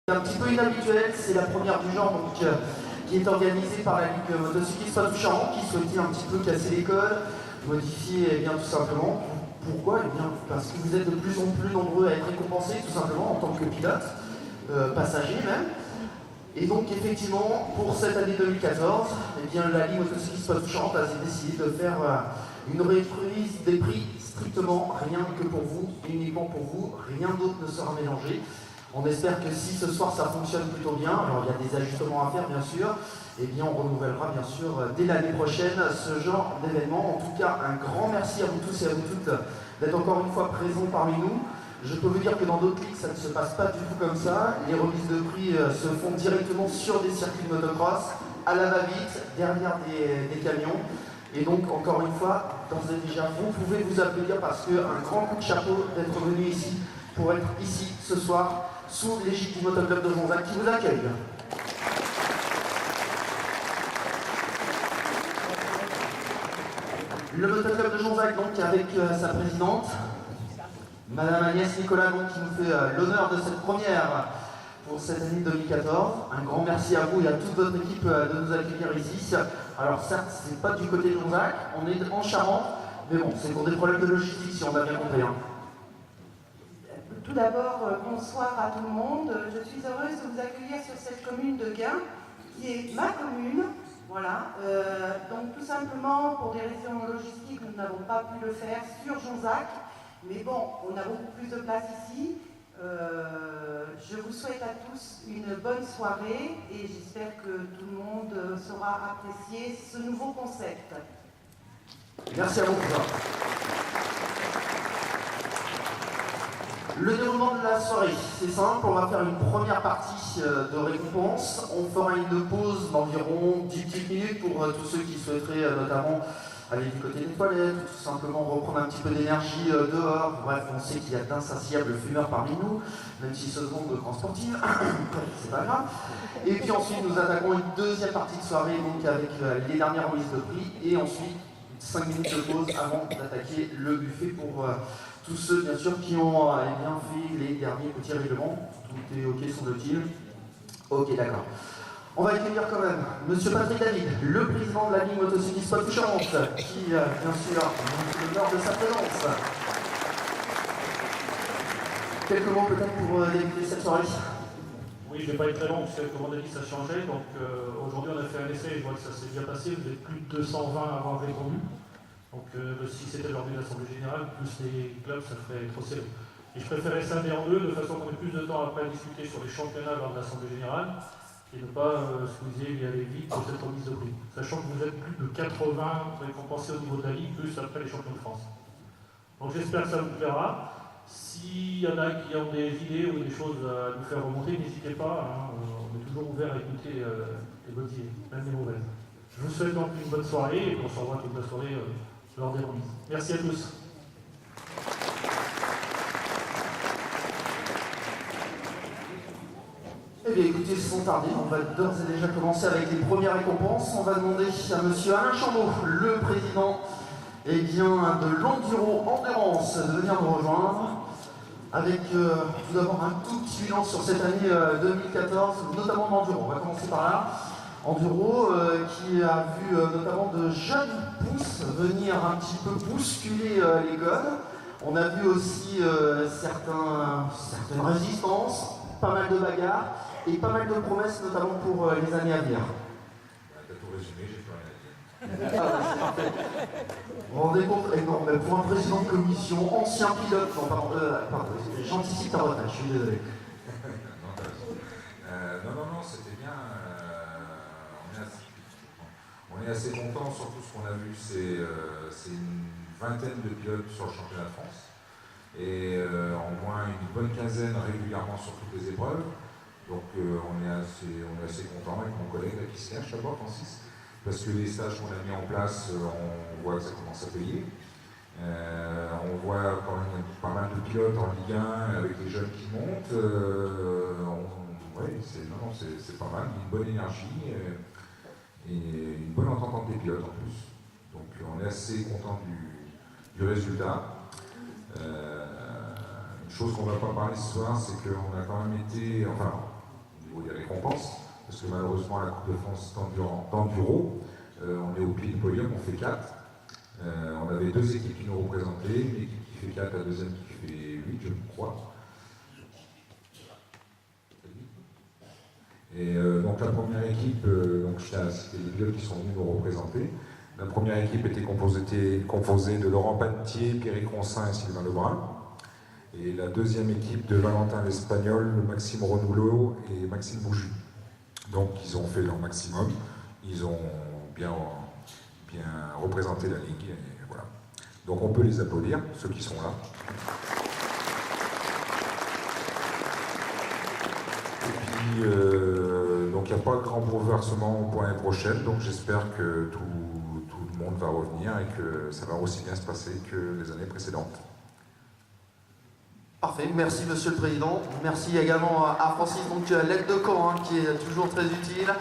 Un petit peu inhabituel, c'est la première du genre donc, qui est organisée par la Ligue Motocycliste Poitou-Charentes qui souhaitait un petit peu casser les codes, modifier bien tout simplement. Pourquoi? Eh bien parce que vous êtes de plus en plus nombreux à être récompensés tout simplement en tant que pilote, passager même. Et donc effectivement, pour cette année 2014, eh bien, la Ligue Motocycliste Poitou-Charentes a décidé de faire une reprise des prix strictement rien que pour vous, uniquement pour vous, rien d'autre ne sera mélangé. On espère que si ce soir ça fonctionne plutôt bien, alors il y a des ajustements à faire bien sûr, et bien on renouvellera bien sûr dès l'année prochaine ce genre d'événement. En tout cas, un grand merci à vous tous et à vous toutes d'être encore une fois présents parmi nous. Je peux vous dire que dans d'autres ligues, ça ne se passe pas du tout comme ça. Les remises de prix se font directement sur des circuits de motocross, à la va-vite, derrière des camions. Et donc, encore une fois, d'ores et déjà, vous pouvez vous applaudir parce qu'un grand coup de chapeau d'être venu ici, pour être ici ce soir, sous l'égide du Motoclub de Jonzac qui vous accueille. Le Motoclub de Jonzac, donc, avec sa présidente, Madame Agnès Nicolas, donc, qui nous fait l'honneur de cette première pour cette année 2014. Un grand merci à vous et à toute votre équipe de nous accueillir ici. Alors certes, c'est pas du côté de Jonzac, on est en Charente, mais bon, c'est pour des problèmes de logistique si on a bien compris. Hein. Tout d'abord, bonsoir à tout le monde. Je suis heureuse de vous accueillir sur cette commune de Guin, qui est ma commune. Voilà. Donc tout simplement, pour des raisons logistiques, nous n'avons pas pu le faire sur Jonzac. Mais bon, on a beaucoup plus de place ici. Je vous souhaite à tous une bonne soirée et j'espère que tout le monde saura apprécier ce nouveau concept. Merci à vous. Le déroulement de la soirée, c'est simple, on va faire une première partie de récompense. On fera une pause d'environ 10 petites minutes pour tous ceux qui souhaiteraient notamment aller du côté des toilettes, tout simplement reprendre un petit peu d'énergie dehors. Bref, on sait qu'il y a d'insatiables fumeurs parmi nous, même si ce sont de grands sportifs, c'est pas grave. Et puis ensuite, nous attaquons une deuxième partie de soirée donc avec les dernières remises de prix et ensuite 5 minutes de pause avant d'attaquer le buffet pour tous ceux bien sûr qui ont bien fait les derniers petits règlements. Tout est ok semble-t-il. Ok, d'accord. On va accueillir quand même Monsieur Patrick David, le président de la Ligue Motocycliste Poitou-Charentes, qui, bien sûr, nous fait l'honneur de sa présence. Quelques mots peut-être pour débuter cette soirée. Oui, je ne vais pas être très long, parce que comme on a dit, ça a changé. Donc aujourd'hui, on a fait un essai, je vois que ça s'est bien passé. Vous êtes plus de 220 à avoir répondu. Donc si c'était l'ordre de l'Assemblée Générale, plus les clubs, ça ferait trop serré. Et je préférais scinder en deux, de façon qu'on ait plus de temps après à discuter sur les championnats lors de l'Assemblée Générale, et ne pas squeezer et aller vite pour cette remise de prix. Sachant que vous êtes plus de 80 récompensés au niveau de la Ligue, plus après les champions de France. Donc j'espère que ça vous plaira. S'il y en a qui ont des idées ou des choses à nous faire remonter, n'hésitez pas, hein, on est toujours ouvert à écouter les bonnes idées, même les mauvaises. Je vous souhaite donc une bonne soirée et on se revoit toute la soirée lors des remises. Merci à tous. Eh bien écoutez, sans tarder, on va d'ores et déjà commencer avec les premières récompenses. On va demander à Monsieur Alain Chambaud, le président de l'Enduro Endurance, de venir nous rejoindre. Avec tout d'abord un tout petit bilan sur cette année 2014, notamment d'Enduro. On va commencer par là. Enduro qui a vu notamment de jeunes pousses venir un petit peu bousculer les codes. On a vu aussi certaines résistances, pas mal de bagarres et pas mal de promesses, notamment pour les années à venir. T'as tout résumé, j'ai plus rien à dire. Ah, c'est parfait. Vous vous rendez compte, mais pour un président de commission, ancien pilote, pardon, j'anticipe ta retraite, je suis désolé. Non, c'était bien. On est assez content, surtout ce qu'on a vu, c'est une vingtaine de pilotes sur le championnat de France. Et en moins une bonne quinzaine régulièrement sur toutes les épreuves. Donc on est assez content avec mon collègue qui se cache d'abord, Francis, parce que les stages qu'on a mis en place, on voit que ça commence à payer. On voit quand même pas mal de pilotes en Ligue 1 avec les jeunes qui montent. Oui, c'est pas mal, une bonne énergie et une bonne entente des pilotes en plus. Donc on est assez content du résultat. Une chose qu'on ne va pas parler ce soir, c'est qu'on a quand même été, enfin, récompenses, parce que malheureusement la Coupe de France d'enduro, on est au pied du podium, on fait 4. On avait 2 équipes qui nous représentaient, une équipe qui fait 4, la deuxième qui fait 8, je crois. Et donc la première équipe, donc c'était les pilotes qui sont venus nous représenter. La première équipe était composée de Laurent Panetier, Pierrick Roncin et Sylvain Lebrun. Et la deuxième équipe de Valentin l'Espagnol, Maxime Renouleau et Maxime Bouju. Donc ils ont fait leur maximum, ils ont bien représenté la Ligue. Et voilà. Donc on peut les applaudir, ceux qui sont là. Et puis, donc il n'y a pas de grand bouleversement pour l'année prochaine, donc j'espère que tout le monde va revenir et que ça va aussi bien se passer que les années précédentes. Parfait, merci Monsieur le Président. Merci également à Francis, donc l'aide de camp, qui est toujours très utile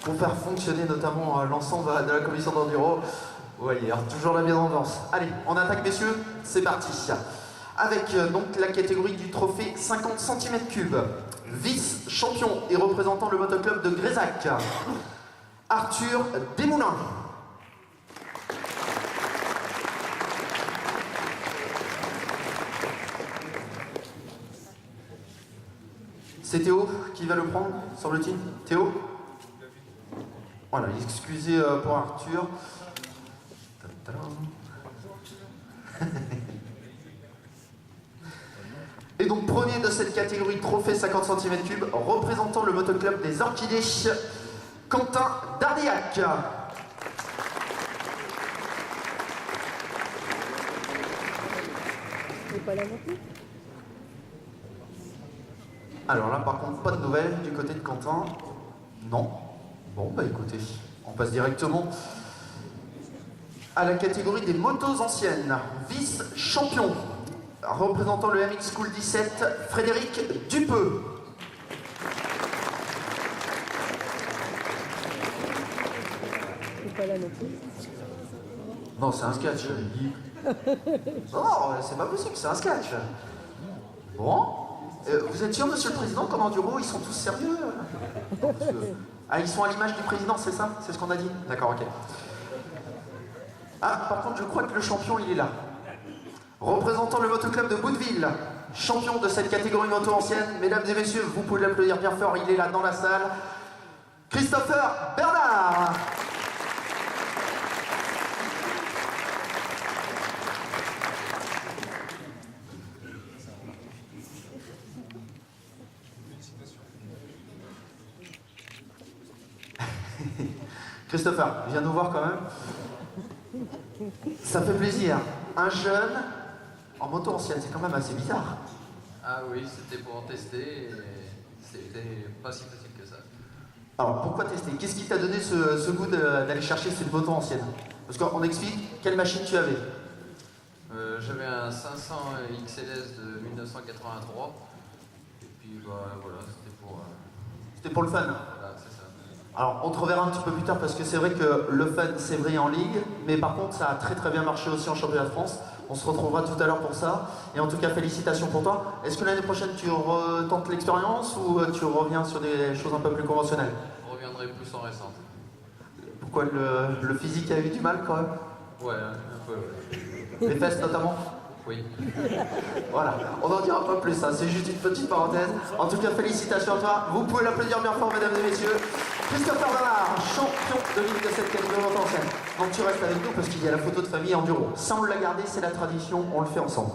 pour faire fonctionner notamment l'ensemble de la commission d'enduro. Vous voyez, toujours la bienveillance. Allez, on attaque messieurs, c'est parti. Avec donc la catégorie du trophée 50 cm3, vice-champion et représentant le motoclub de Grézac, Arthur Desmoulins. C'est Théo qui va le prendre, semble-t-il. Théo? Voilà, excusez pour Arthur. Et donc premier de cette catégorie trophée 50 cm3, représentant le motoclub des Orchidées, Quentin Dardiac. Pas la montée. Alors là, par contre, pas de nouvelles du côté de Quentin. Non. Bon, bah écoutez, on passe directement à la catégorie des motos anciennes. Vice-champion, représentant le MX School 17, Frédéric Dupeux. C'est pas la montée. Non, c'est un sketch. Non, c'est pas possible, c'est un sketch. Bon. Vous êtes sûr, Monsieur le Président, qu'en enduro, ils sont tous sérieux? Ah, ils sont à l'image du Président, c'est ça? C'est ce qu'on a dit? D'accord, ok. Ah, par contre, je crois que le champion, il est là. Représentant le motoclub de Bouteville, champion de cette catégorie moto ancienne, mesdames et messieurs, vous pouvez l'applaudir bien fort, il est là dans la salle. Christopher Bernard. Christopher, viens nous voir quand même. Ça fait plaisir. Un jeune en moto ancienne, c'est quand même assez bizarre. Ah oui, c'était pour en tester et c'était pas si facile que ça. Alors pourquoi tester? Qu'est-ce qui t'a donné ce goût d'aller chercher cette moto ancienne? Parce qu'on explique quelle machine tu avais. J'avais un 500 XLS de 1983 et puis bah, voilà, c'était pour... C'était pour le fun. Voilà, c'est ça. Alors on te reverra un petit peu plus tard parce que c'est vrai que le fun c'est vrai en ligue, mais par contre ça a très très bien marché aussi en championnat de France. On se retrouvera tout à l'heure pour ça. Et en tout cas félicitations pour toi. Est-ce que l'année prochaine tu retentes l'expérience ou tu reviens sur des choses un peu plus conventionnelles? Je reviendrai plus en récente. Pourquoi le physique a eu du mal quand même? Ouais, un peu. Ouais. Les fesses notamment? Oui. Voilà, on n'en dira pas plus, hein. C'est juste une petite parenthèse. En tout cas, félicitations à toi. Vous pouvez l'applaudir bien fort, mesdames et messieurs. Christopher Bernard, champion de ligue de cette catégorie moto ancienne. Donc tu restes avec nous parce qu'il y a la photo de famille enduro. Ça, on l'a gardé, c'est la tradition, on le fait ensemble.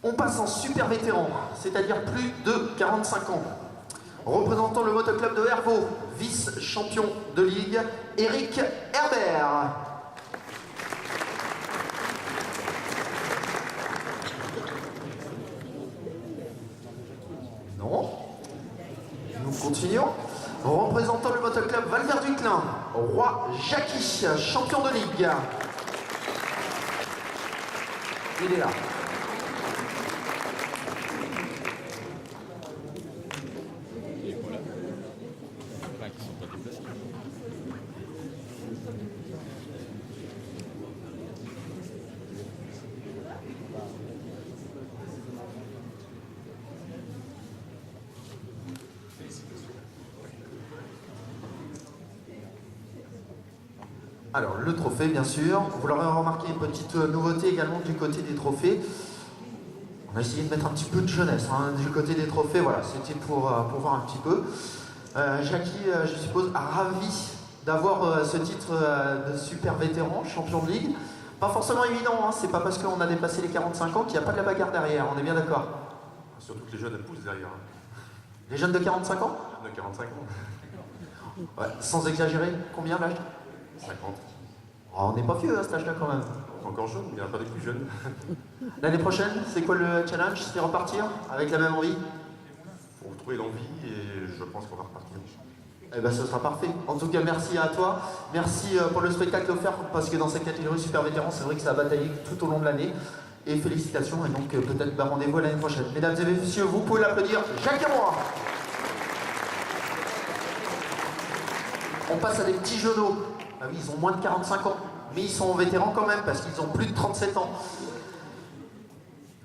On passe en super vétéran, c'est-à-dire plus de 45 ans. Représentant le motoclub de Hervaux, vice-champion de ligue, Eric Herbert. Non. Nous continuons. Représentant le motoclub Valvert-Duclin, Roi Jackie, champion de ligue. Il est là. Alors, le trophée, bien sûr. Vous l'aurez remarqué, une petite nouveauté également du côté des trophées. On a essayé de mettre un petit peu de jeunesse du côté des trophées. Voilà, c'était pour voir un petit peu. Jackie, je suppose, ravi d'avoir ce titre de super vétéran, champion de ligue. Pas forcément évident, hein. C'est pas parce qu'on a dépassé les 45 ans qu'il n'y a pas de la bagarre derrière, on est bien d'accord. Surtout que les jeunes elles poussent derrière. Les jeunes de 45 ans? De 45 ans. Ouais, sans exagérer, combien l'âge? 50. Oh, on n'est pas vieux à cet âge-là quand même. Encore jeune, il n'y en a pas des plus jeunes. L'année prochaine, c'est quoi le challenge? C'est repartir avec la même envie? Faut retrouver l'envie et je pense qu'on va repartir. Eh ben, ce sera parfait. En tout cas, merci à toi. Merci pour le spectacle offert, parce que dans cette catégorie super vétéran, c'est vrai que ça a bataillé tout au long de l'année. Et félicitations, et donc peut-être rendez-vous à l'année prochaine. Mesdames et messieurs, vous pouvez l'applaudir, Jacques et moi. On passe à des petits genoux. Ah oui, ils ont moins de 45 ans, mais ils sont vétérans quand même, parce qu'ils ont plus de 37 ans.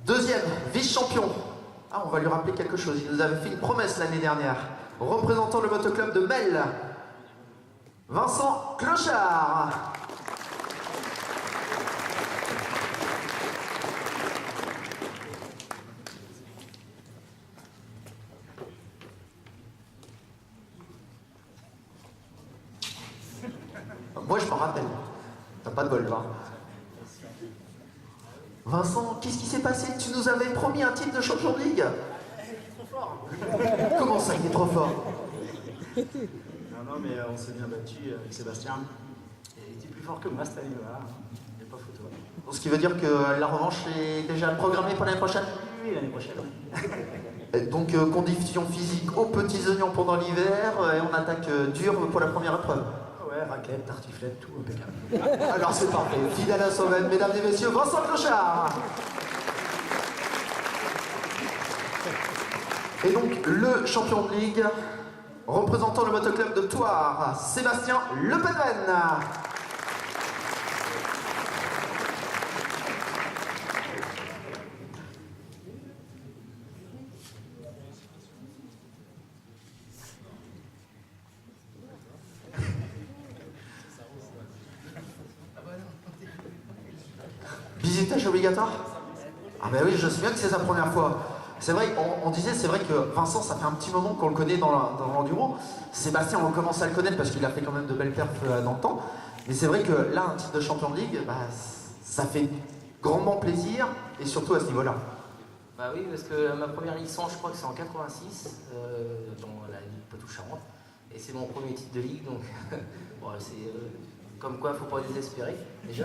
Deuxième, vice-champion. Ah, on va lui rappeler quelque chose. Il nous avait fait une promesse l'année dernière. Représentant le motoclub de Mel, Vincent Clochard. Moi, je m'en rappelle. T'as pas de bol, là. Vincent, qu'est-ce qui s'est passé? Tu nous avais promis un titre de champion de ligue. Comment ça, il est trop fort? Non, mais on s'est bien battu avec Sébastien. Et il était plus fort que moi cette année, voilà. Il n'y a pas photo. Ce qui veut dire que la revanche est déjà programmée pour l'année prochaine? Oui, l'année prochaine. Donc, conditions physiques aux petits oignons pendant l'hiver, et on attaque dur pour la première épreuve. Ouais, raquette, tartiflette, tout impeccable. Alors c'est parfait. Fidèle à son maître, mesdames et messieurs, Vincent Clochard. Et donc, le champion de ligue, représentant le motoclub de Thouars, Sébastien Lepenven. Visitage obligatoire? Ah ben oui, je sais bien que c'est sa première fois. C'est vrai, on disait, c'est vrai que Vincent, ça fait un petit moment qu'on le connaît dans l'enduro. Sébastien, on commence à le connaître parce qu'il a fait quand même de belles perfs dans le temps. Mais c'est vrai que là, un titre de champion de ligue, bah, ça fait grandement plaisir, et surtout à ce niveau-là. Bah oui, parce que ma première licence, je crois que c'est en 86, dans la Ligue Poitou-Charentes. Et c'est mon premier titre de ligue, donc bon, c'est comme quoi, il ne faut pas désespérer, déjà.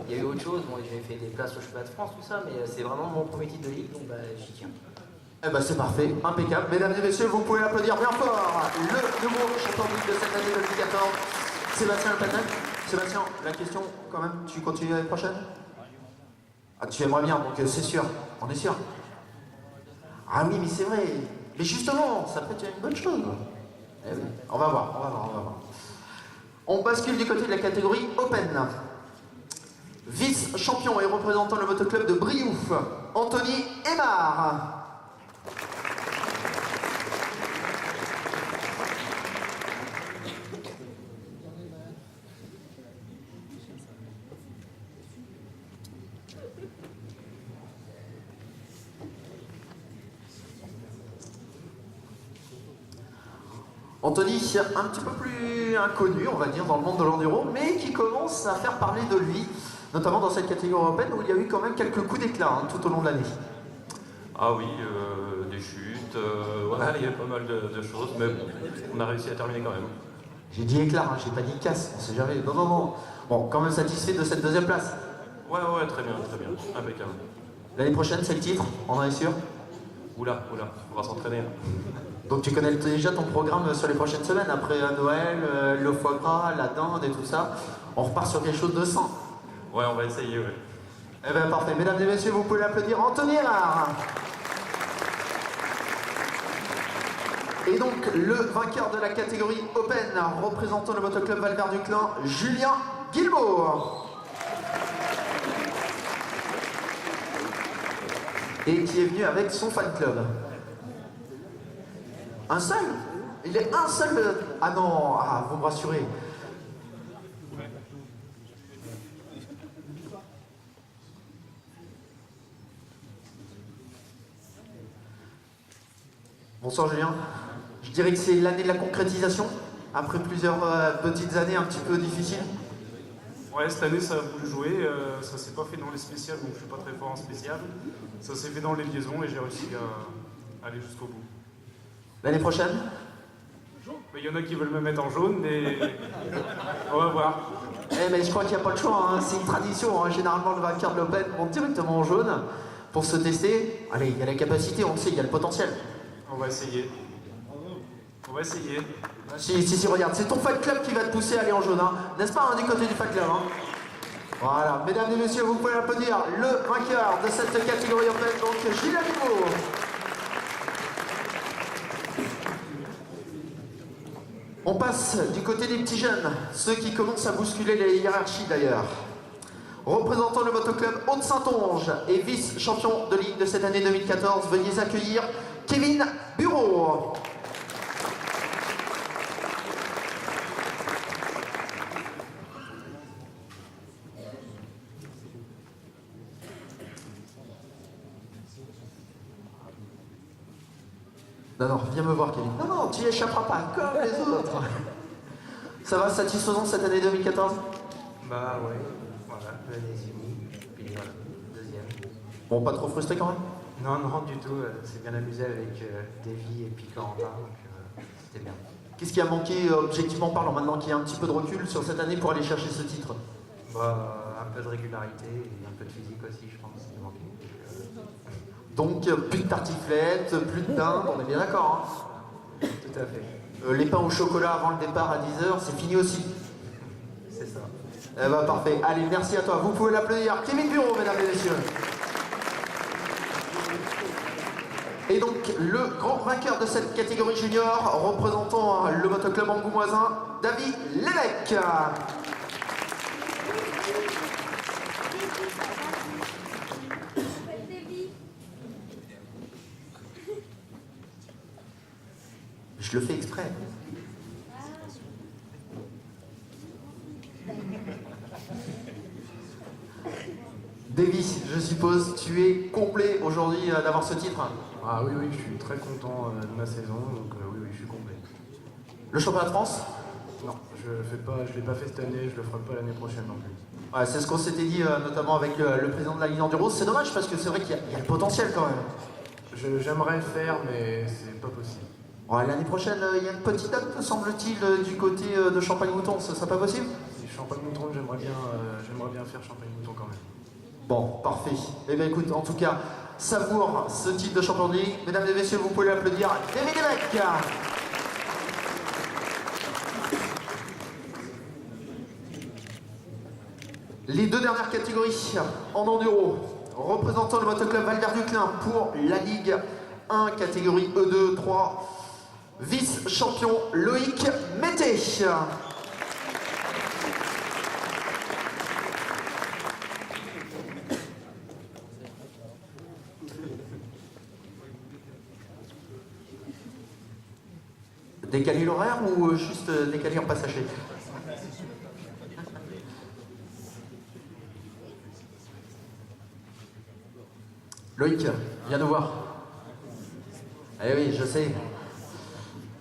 Il y a eu autre chose, bon, j'ai fait des places au championnat de France, tout ça, mais c'est vraiment mon premier titre de ligue, donc bah, j'y tiens. Eh ben c'est parfait, impeccable. Mesdames et messieurs, vous pouvez l'applaudir bien fort. Le nouveau champion de ligue de cette année 2014, Sébastien Lepenven. Sébastien, la question, quand même, tu continues l'année prochaine? Ah, tu aimerais bien, donc c'est sûr, on est sûr. Ah oui, mais c'est vrai. Mais justement, ça peut être une bonne chose. Eh oui. On va voir, on va voir, on va voir. On bascule du côté de la catégorie Open. Vice-champion et représentant le motoclub de Briouf, Anthony Aymar. Anthony, un petit peu plus inconnu, on va dire, dans le monde de l'enduro, mais qui commence à faire parler de lui, notamment dans cette catégorie européenne où il y a eu quand même quelques coups d'éclat tout au long de l'année. Ah oui, des chutes, voilà, il y a pas mal de choses, mais bon, on a réussi à terminer quand même. J'ai dit éclat, j'ai pas dit casse, on sait jamais. Non, non, non. Bon, quand même satisfait de cette deuxième place. Ouais, très bien, impeccable. L'année prochaine, c'est le titre, on en est sûr? Oula, on va s'entraîner. Donc tu connais déjà ton programme sur les prochaines semaines, après Noël, le foie gras, la dinde et tout ça. On repart sur quelque chose de sain. Ouais, on va essayer, ouais. Eh bien parfait, mesdames et messieurs, vous pouvez l'applaudir, Anthony Aymar. Et donc le vainqueur de la catégorie Open, représentant le motoclub Valvert-Duclin, Julien Guilbault. Et qui est venu avec son fan club. Un seul? Il est un seul. Ah non, vous me rassurez. Bonsoir Julien. Je dirais que c'est l'année de la concrétisation, après plusieurs petites années un petit peu difficiles. Ouais, cette année ça a voulu jouer, ça s'est pas fait dans les spéciales, donc je suis pas très fort en spécial. Ça s'est fait dans les liaisons et j'ai réussi à aller jusqu'au bout. L'année prochaine? Il y en a qui veulent me mettre en jaune, mais on va voir. Mais je crois qu'il n'y a pas de choix, hein. C'est une tradition. Hein. Généralement, le vainqueur de l'Open monte directement en jaune pour se tester. Allez, il y a la capacité, on le sait, il y a le potentiel. On va essayer. On va essayer. Si, regarde, c'est ton fan club qui va te pousser à aller en jaune, hein. N'est-ce pas, hein, du côté du fan club, hein. Voilà, mesdames et messieurs, vous pouvez applaudir le vainqueur de cette catégorie Open, donc Gilles Aligo. On passe du côté des petits jeunes, ceux qui commencent à bousculer les hiérarchies d'ailleurs. Représentant le motoclub Haute-Saintonge et vice-champion de ligue de cette année 2014, veuillez accueillir Kevin Bureau. Non, viens me voir Kevin. Non, tu y échapperas pas, comme les autres. Ça va, satisfaisant cette année 2014? Bah ouais, voilà, l'année unie, puis voilà, deuxième. Bon, pas trop frustré quand même? Non, du tout, c'est bien amusé avec Davy et puis Corentin, donc c'était bien. Qu'est-ce qui a manqué, objectivement parlant, maintenant qu'il y a un petit peu de recul sur cette année pour aller chercher ce titre? Bah, un peu de régularité et un peu de physique aussi, je pense, qui manquait. Donc, plus de tartiflette, plus de dinde, on est bien d'accord, hein? Tout à fait. Les pains au chocolat avant le départ à 10h, c'est fini aussi. C'est ça. Eh ben parfait. Allez, merci à toi. Vous pouvez l'applaudir. Kevin Bureau, mesdames et messieurs. Et donc, le grand vainqueur de cette catégorie junior, représentant le motoclub angoumoisin, David Lévesque. Je le fais exprès. Davy, je suppose, tu es comblé aujourd'hui d'avoir ce titre. Ah oui, je suis très content de ma saison, donc oui, je suis complet. Le championnat de France? Non, je l'ai pas fait cette année, je le ferai pas l'année prochaine non plus. Ouais, c'est ce qu'on s'était dit, notamment avec le président de la Ligue Enduro. C'est dommage parce que c'est vrai qu'il y a le potentiel quand même. J'aimerais le faire, mais c'est pas possible. Ouais, l'année prochaine, il y a une petite date, semble-t-il, du côté de Champagne-Mouton. Ce serait pas possible? Champagne-Mouton, j'aimerais bien faire Champagne-Mouton quand même. Bon, parfait. Eh bien écoute, en tout cas, savoure ce titre de champion de ligue. Mesdames et messieurs, vous pouvez l'applaudir. David Lévesque. Les deux dernières catégories en enduro, représentant le motoclub Valvert-du-Clin pour la Ligue 1, catégorie E2, 3, vice-champion Loïc Mété. Décaler l'horaire ou juste décaler en passager? Loïc, viens nous voir. Eh oui, je sais.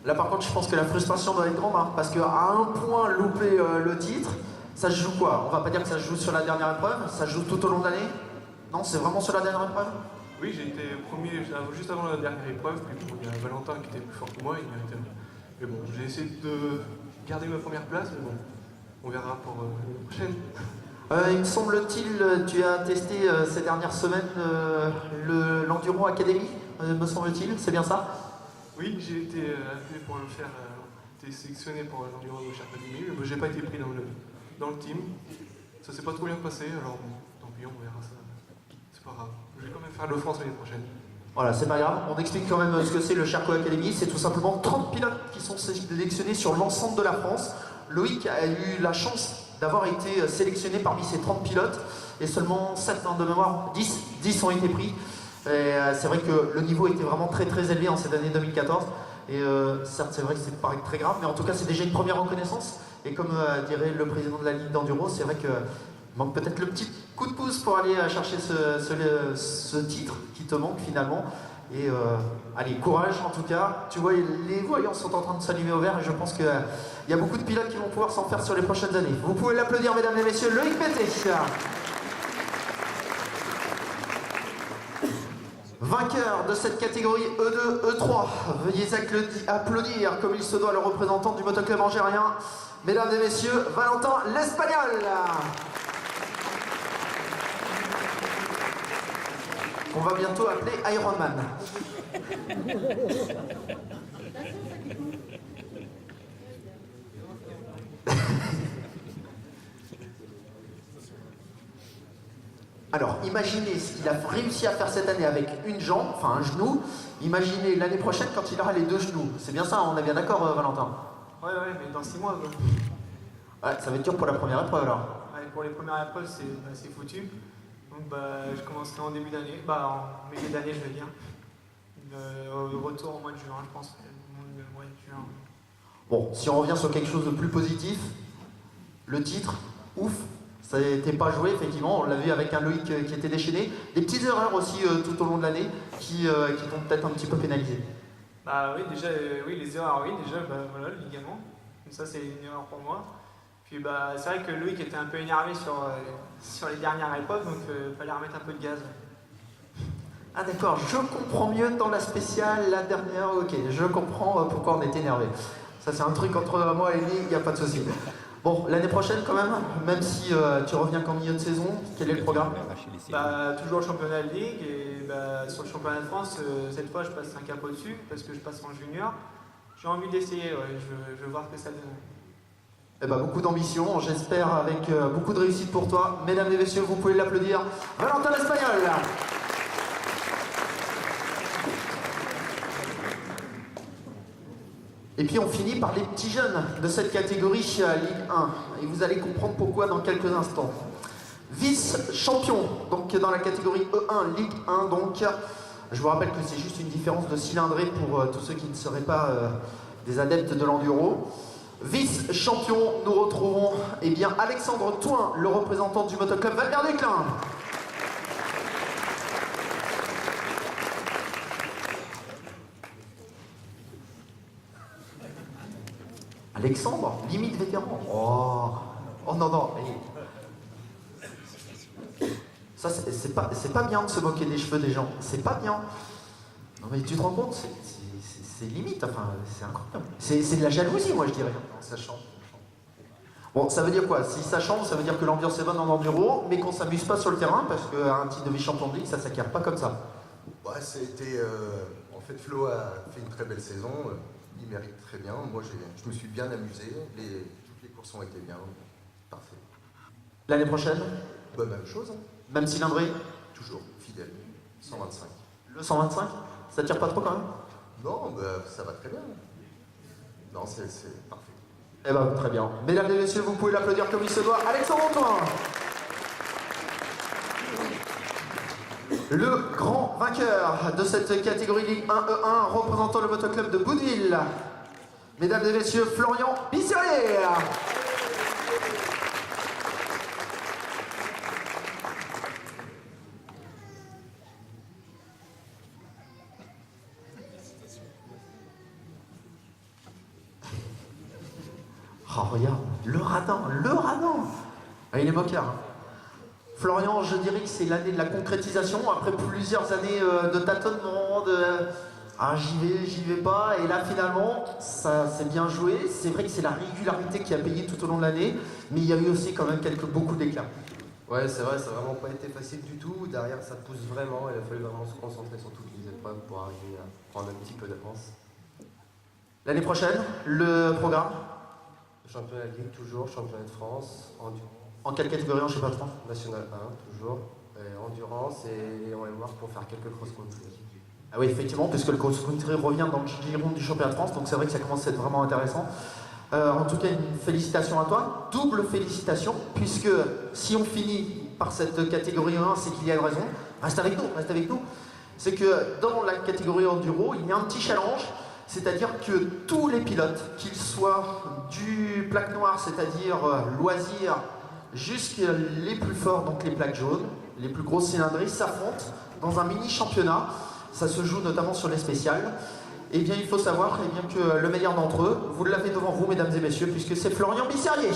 Là par contre, je pense que la frustration doit être grande, hein, parce qu'à un point louper le titre, ça se joue quoi? On va pas dire que ça se joue sur la dernière épreuve, ça se joue tout au long de l'année? Non, c'est vraiment sur la dernière épreuve? Oui, j'ai été premier juste avant la dernière épreuve, puis il y a Valentin qui était plus fort que moi, il méritait. Mais bon, j'ai essayé de garder ma première place, mais bon, on verra pour l'année prochaine. Il me semble-t-il, tu as testé ces dernières semaines l'Enduro Academy, me semble-t-il, c'est bien ça? Oui, j'ai été appelé pour le faire, été sélectionné pour l'Enduro Academy, mais j'ai pas été pris dans le team. Ça s'est pas trop bien passé, alors bon, tant pis, on verra ça. C'est pas grave. Je vais quand même faire le France l'année prochaine. Voilà, c'est pas grave. On explique quand même ce que c'est le Charcot Academy. C'est tout simplement 30 pilotes qui sont sélectionnés sur l'ensemble de la France. Loïc a eu la chance d'avoir été sélectionné parmi ces 30 pilotes et seulement 7 de mémoire, 10 ont été pris. C'est vrai que le niveau était vraiment très élevé en cette année 2014. Et certes, c'est vrai que c'est pas très grave, mais en tout cas, c'est déjà une première reconnaissance. Et comme dirait le président de la Ligue d'Enduro, c'est vrai que manque peut-être le petit coup de pouce pour aller chercher ce titre qui te manque finalement. Et allez, courage en tout cas. Tu vois, les voyants sont en train de s'allumer au vert et je pense qu'il y a beaucoup de pilotes qui vont pouvoir s'en faire sur les prochaines années. Vous pouvez l'applaudir, mesdames et messieurs, Loïc Pété. Vainqueur de cette catégorie E2, E3. Veuillez applaudir comme il se doit le représentant du motoclub angérien. Mesdames et messieurs, Valentin l'Espagnol. On va bientôt appeler Ironman. Alors, imaginez ce qu'il a réussi à faire cette année avec une jambe, enfin un genou. Imaginez l'année prochaine quand il aura les deux genoux. C'est bien ça, on est bien d'accord, Valentin? Ouais, mais dans 6 mois, quoi. Ouais, ça va être dur pour la première épreuve alors. Ouais, pour les premières épreuves, c'est foutu. Donc je commencerai en début d'année, en milieu d'année, je vais dire. Retour au mois de juin, je pense. Le mois de juin. Bon, si on revient sur quelque chose de plus positif, le titre, ouf. Ça n'était pas joué, effectivement, on l'a vu avec un Loïc qui était déchaîné. Des petites erreurs aussi tout au long de l'année qui vont peut-être un petit peu pénaliser. Oui, déjà, les erreurs, voilà, le ligament. Donc ça, c'est une erreur pour moi. Puis c'est vrai que Loïc était un peu énervé sur les dernières épreuves, donc il fallait remettre un peu de gaz. Ah d'accord, je comprends mieux dans la spéciale, la dernière, ok, je comprends pourquoi on était énervé. Ça c'est un truc entre moi et lui, il n'y a pas de souci. Bon, l'année prochaine quand même si tu reviens qu'en milieu de saison, quel est le programme? Toujours le championnat de ligue et sur le championnat de France, cette fois je passe un cap au-dessus parce que je passe en junior. J'ai envie d'essayer, je veux voir ce que ça donne. Beaucoup d'ambition, j'espère avec beaucoup de réussite pour toi. Mesdames et messieurs, vous pouvez l'applaudir. Valentin l'Espagnol. Et puis on finit par les petits jeunes de cette catégorie Ligue 1. Et vous allez comprendre pourquoi dans quelques instants. Vice-champion, donc dans la catégorie E1, Ligue 1, donc. Je vous rappelle que c'est juste une différence de cylindrée pour tous ceux qui ne seraient pas des adeptes de l'enduro. Vice-champion, nous retrouvons Alexandre Touin, le représentant du motoclub Valverde-Declin. Alexandre, limite vétéran. Oh non. Ça, c'est pas bien de se moquer des cheveux des gens. C'est pas bien. Non mais tu te rends compte, c'est limite, enfin, c'est incroyable. C'est de la jalousie, moi, je dirais. Ça change. Bon, ça veut dire quoi? Si ça change, ça veut dire que l'ambiance est bonne en enduro, mais qu'on s'amuse pas sur le terrain, parce qu'un titre de vice-champion de ligue, ça s'acquiert pas comme ça. Ouais, c'était... en fait, Flo a fait une très belle saison. Il mérite très bien. Moi, je me suis bien amusé. Toutes les courses ont été bien. Parfait. L'année prochaine? Même chose. Même cylindrée? Toujours, fidèle. 125. Le 125? Ça tire pas trop quand même? Non, ça va très bien. Non, c'est parfait. Très bien. Mesdames et messieurs, vous pouvez l'applaudir comme il se doit. Alexandre Antoine, le grand vainqueur de cette catégorie Ligue 1E1 représentant le motoclub de Boudeville. Mesdames et messieurs, Florian Bisserier. Oh, regarde, le radin. Il est moqueur. Florian, je dirais que c'est l'année de la concrétisation, après plusieurs années de tâtonnement, j'y vais pas, et là finalement, ça s'est bien joué. C'est vrai que c'est la régularité qui a payé tout au long de l'année, mais il y a eu aussi quand même beaucoup d'éclats. Ouais, c'est vrai, ça n'a vraiment pas été facile du tout. Derrière, ça pousse vraiment, il a fallu vraiment se concentrer sur toutes les épreuves pour arriver à prendre un petit peu d'avance. L'année prochaine, le programme? Championnat de Ligue, toujours, championnat de France, endurance. En quelle catégorie en championnat de France? National 1, toujours. Endurance et on va voir pour faire quelques cross-country. Ah oui, effectivement, puisque le cross-country revient dans le giron du championnat de France, donc c'est vrai que ça commence à être vraiment intéressant. En tout cas, une félicitation à toi, double félicitation, puisque si on finit par cette catégorie 1, c'est qu'il y a une raison. Reste avec nous. C'est que dans la catégorie enduro, il y a un petit challenge. C'est-à-dire que tous les pilotes, qu'ils soient du plaque noire, c'est-à-dire loisirs, jusqu'à les plus forts, donc les plaques jaunes, les plus grosses cylindrées, s'affrontent dans un mini-championnat Ça se joue notamment sur les spéciales. Eh bien, il faut savoir que le meilleur d'entre eux, vous l'avez devant vous, mesdames et messieurs, puisque c'est Florian Bisserier.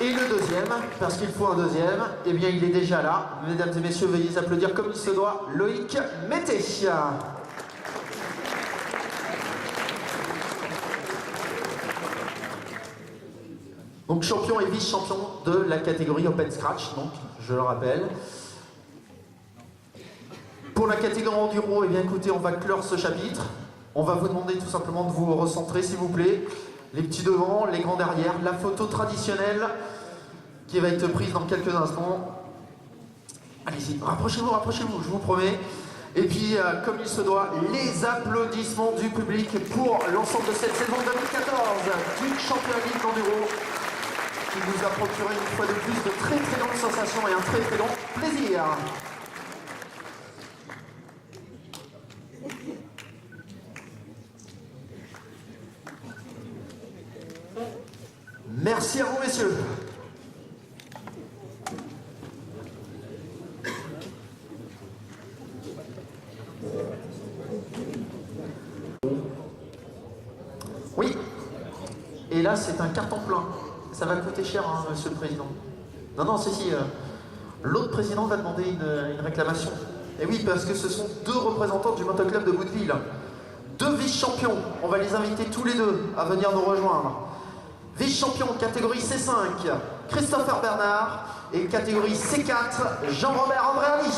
Et le deuxième, parce qu'il faut un deuxième, eh bien, il est déjà là. Mesdames et messieurs, veuillez applaudir comme il se doit, Loïc Mété. Donc champion et vice-champion de la catégorie Open Scratch, donc je le rappelle. Pour la catégorie Enduro, eh bien écoutez, on va clore ce chapitre. On va vous demander tout simplement de vous recentrer, s'il vous plaît. Les petits devant, les grands derrière, la photo traditionnelle qui va être prise dans quelques instants. Allez-y, rapprochez-vous, je vous promets. Et puis, comme il se doit, les applaudissements du public pour l'ensemble de cette saison 2014 du Championnat Ligue d'Enduro, qui nous a procuré une fois de plus de très très longues sensations et un très très long plaisir. Merci à vous, messieurs. Oui. Et là, c'est un carton plein. Ça va coûter cher, hein, monsieur le président. Non, si. L'autre président va demander une réclamation. Et oui, parce que ce sont deux représentants du motoclub de Bouteville. Deux vice-champions. On va les inviter tous les deux à venir nous rejoindre. Vice-champion catégorie C5, Christopher Bernard. Et catégorie C4, Jean-Robert Andréani.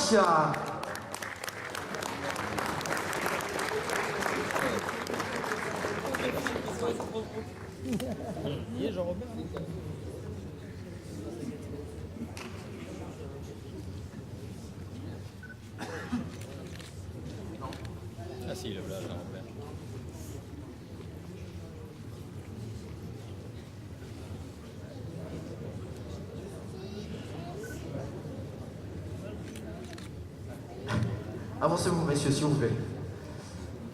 Jean-Robert. Ah si, le voilà, Jean-Robert. Avancez-vous, messieurs, s'il vous plaît.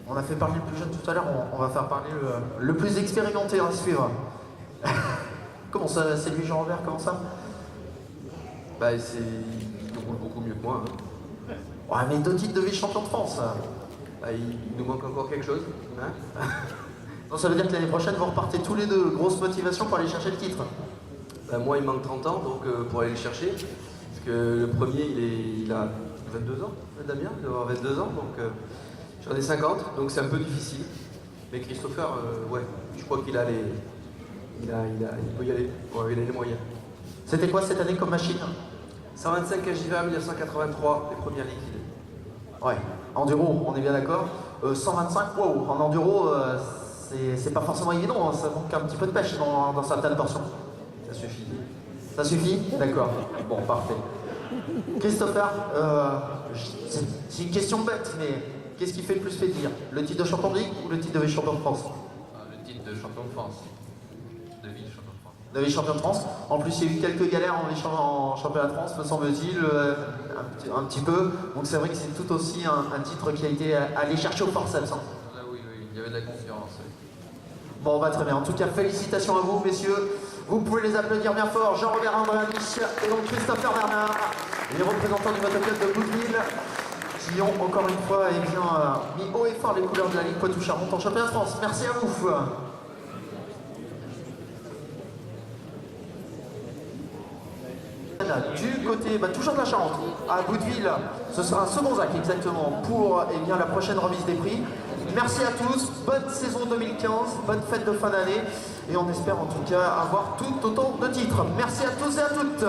On a fait parler le plus jeune tout à l'heure, on va faire parler le plus expérimenté à suivre. Comment ça, c'est lui Jean-Robert, comment ça? Bah, il roule beaucoup mieux que moi. Hein. Ouais, mais deux titres de vice-champion de France. Bah, il nous manque encore quelque chose. Hein. Donc ça veut dire que l'année prochaine, vous repartez tous les deux, grosse motivation pour aller chercher le titre. Bah, moi, il manque 30 ans, donc pour aller le chercher. Parce que le premier, il a 22 ans, Damien, il doit avoir 22 ans, donc j'en ai 50, donc c'est un peu difficile. Mais Christopher, ouais, je crois qu'il a les... Il peut y aller, ouais, il a les moyens. C'était quoi cette année comme machine? 125 kg 1983, les premières liquides. Ouais, enduro, on est bien d'accord. 125, wow, en enduro, c'est pas forcément évident, hein, ça manque un petit peu de pêche dans certaines portions. Ça suffit. Ça suffit? D'accord, bon, parfait. Christopher, c'est une question bête, mais qu'est-ce qui fait le plus plaisir? Le titre de champion de ligue ou le titre de vice-champion de France? Le titre de champion de France. De vice-champion de France. De vice-champion de France. En plus, il y a eu quelques galères en championnat de France, me semble-t-il, un petit peu. Donc c'est vrai que c'est tout aussi un titre qui a été allé chercher au forceps. Hein. Là, oui, il y avait de la concurrence. Oui. Bon, bah très bien. En tout cas, félicitations à vous, messieurs. Vous pouvez les applaudir bien fort. Jean-Robert Andréani et donc Christopher Bernard, les représentants du motoclub de Bouteville, qui ont encore une fois mis haut et fort les couleurs de la Ligue Poitou-Charentes en championnat de France. Merci à vous. Du côté, toujours de la Charente, à Bouteville, ce sera un second ZAC exactement pour la prochaine remise des prix. Merci à tous, bonne saison 2015, bonne fête de fin d'année et on espère en tout cas avoir tout autant de titres. Merci à tous et à toutes.